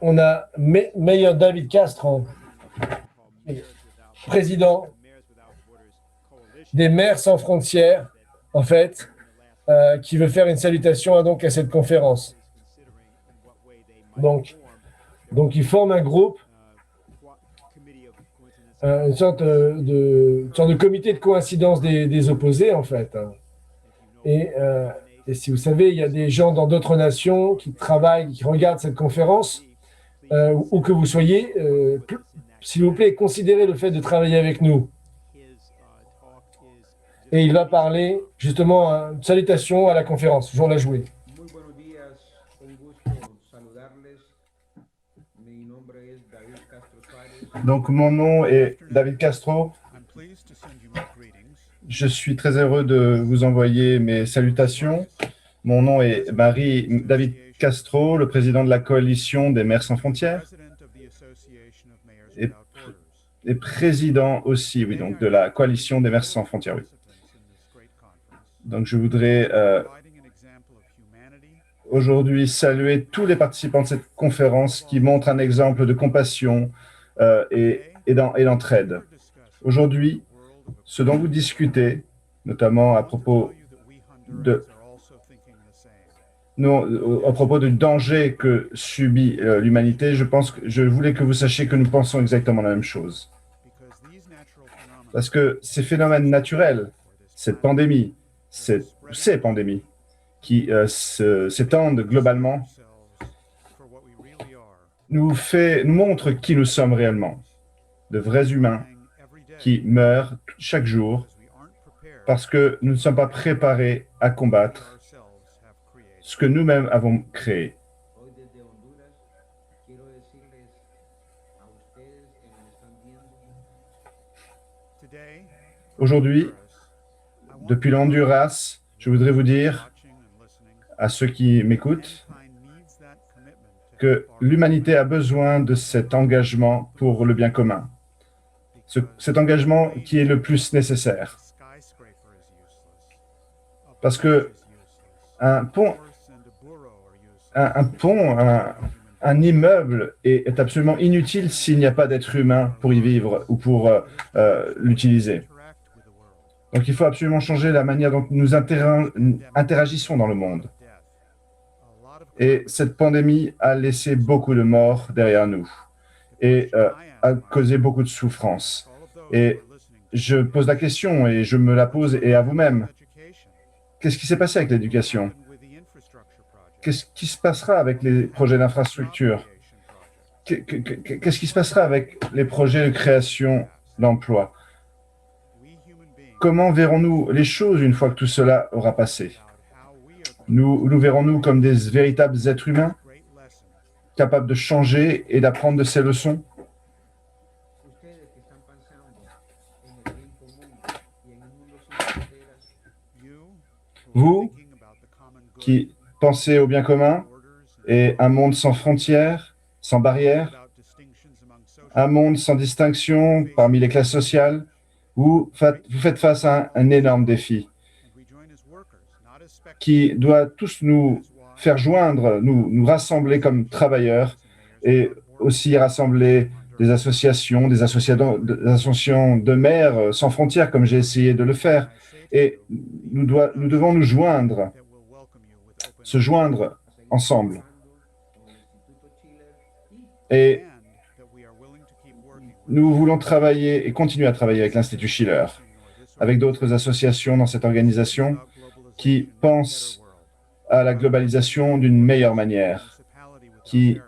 on a Mayor David Castro, président des Maires sans frontières, en fait, qui veut faire une salutation donc à cette conférence. Donc il forme un groupe, une sorte de comité de coïncidence des opposés, en fait. Et si vous savez, il y a des gens dans d'autres nations qui travaillent, qui regardent cette conférence, où que vous soyez, s'il vous plaît, considérez le fait de travailler avec nous. Et il va parler justement une salutation à la conférence. Je vais la jouer. Muy buenos días, un gusto saludarles. Mi nombre es David Castro Suárez. Donc, mon nom est David Castro. Je suis très heureux de vous envoyer mes salutations. Mon nom est David Castro, le président de la coalition des maires sans frontières et président aussi, oui, donc de la coalition des maires sans frontières. Oui. Donc, je voudrais aujourd'hui saluer tous les participants de cette conférence qui montrent un exemple de compassion et d'entraide. Aujourd'hui, ce dont vous discutez, notamment à propos du danger que subit l'humanité, je voulais que vous sachiez que nous pensons exactement la même chose. Parce que ces phénomènes naturels, cette pandémie, ces pandémies qui s'étendent globalement, nous montrent qui nous sommes réellement, de vrais humains qui meurent chaque jour parce que nous ne sommes pas préparés à combattre ce que nous-mêmes avons créé. Hoy desde Honduras quiero decirles a ustedes que me están viendo. Aujourd'hui, depuis l'Honduras, je voudrais vous dire à ceux qui m'écoutent que l'humanité a besoin de cet engagement pour le bien commun. Cet engagement qui est le plus nécessaire. Parce que un immeuble est absolument inutile s'il n'y a pas d'être humain pour y vivre ou pour l'utiliser. Donc il faut absolument changer la manière dont nous interagissons dans le monde. Et cette pandémie a laissé beaucoup de morts derrière nous et a causé beaucoup de souffrance. Et je pose la question et je me la pose et à vous-même. Qu'est-ce qui s'est passé avec l'éducation? Qu'est-ce qui se passera avec les projets d'infrastructure? Qu'est-ce qui se passera avec les projets de création d'emplois? Comment verrons-nous les choses une fois que tout cela aura passé? Nous verrons-nous comme des véritables êtres humains, capables de changer et d'apprendre de ces leçons? Ustedes que están pensando en el bien común y en un mundo sin fronteras, Vous, qui pensez au bien commun et un monde sans frontières, sans barrières, un monde sans distinction parmi les classes sociales, vous faites face à un énorme défi qui doit tous nous faire joindre, nous rassembler comme travailleurs et aussi rassembler des associations de maires sans frontières, comme j'ai essayé de le faire. Et nous devons nous joindre, se joindre ensemble. Et nous voulons travailler et continuer à travailler avec l'Institut Schiller, avec d'autres associations dans cette organisation qui pensent à la globalisation d'une meilleure manière, qui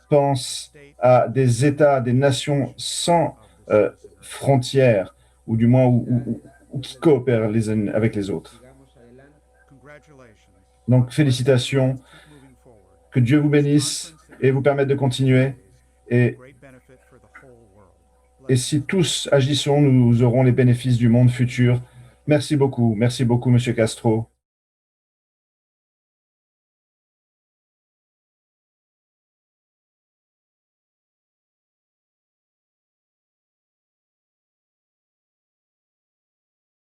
pensent à des États, des nations sans frontières, ou du moins ou qui coopèrent les uns avec les autres. sigamos adelante. Donc, félicitations, que Dieu vous bénisse et vous permette de continuer. Et si tous agissons, nous aurons les bénéfices du monde futur. Merci beaucoup, Monsieur Castro.